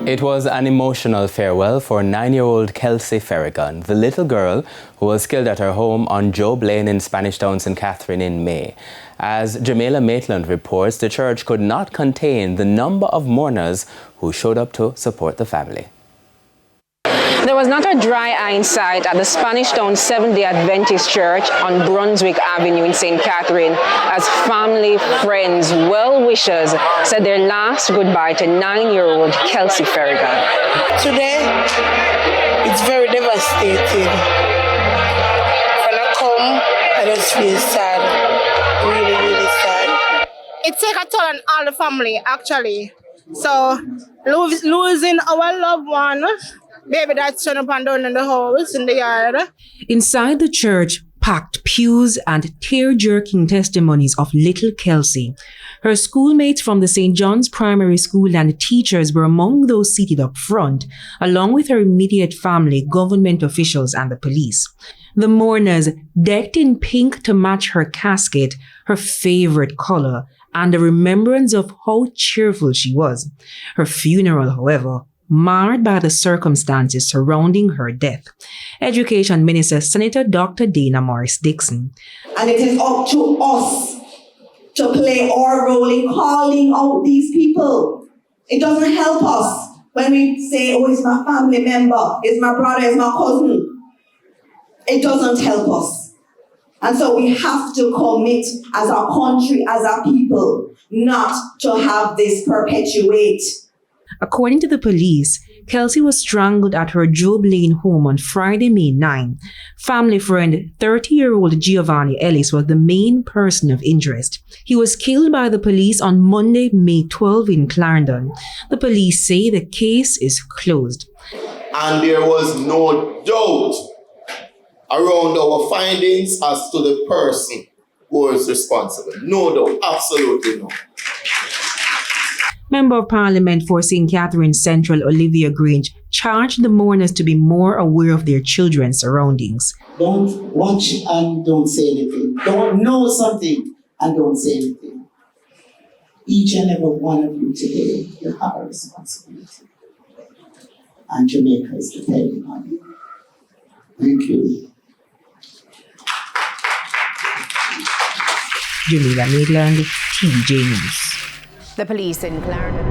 It was an emotional farewell for 9-year-old Kelsey Ferrigan, the little girl who was killed at her home on Job Lane in Spanish Town, St. Catherine in May. As Jamaica Maitland reports, the church could not contain the number of mourners who showed up to support the family. There was not a dry eye in sight at the Spanish Town Seventh-day Adventist Church on Brunswick Avenue in St. Catherine as family, friends, well-wishers said their last goodbye to 9-year-old Kelsey Ferrigan. Today, it's very devastating. When I come, I just feel sad. Really, really sad. It takes a toll on all the family, actually. So, losing our loved one, baby that's turned up and down in the house, in the yard. Inside the church, packed pews and tear-jerking testimonies of little Kelsey. Her schoolmates from the St. John's Primary School and teachers were among those seated up front, along with her immediate family, government officials and the police. The mourners, decked in pink to match her casket, her favorite color, and a remembrance of how cheerful she was. Her funeral, however, marred by the circumstances surrounding her death. Education Minister Senator Dr. Dana Morris Dixon. And it is up to us to play our role in calling out these people. It doesn't help us when we say, oh, it's my family member, it's my brother, it's my cousin. It doesn't help us. And so we have to commit as a country, as a people, not to have this perpetuate. According to the police, Kelsey was strangled at her Job Lane home on Friday, May 9. Family friend 30-year-old Giovanni Ellis was the main person of interest. He was killed by the police on Monday, May 12 in Clarendon. The police say the case is closed. And there was no doubt around our findings as to the person who was responsible. No doubt, absolutely no. Member of Parliament for St. Catherine Central Olivia Grange charged the mourners to be more aware of their children's surroundings. Don't watch and don't say anything. Don't know something and don't say anything. Each and every one of you today, you have a responsibility. And Jamaica is depending on you. Thank you. Jamaica Maitland, TVJ News. The police in Clarendon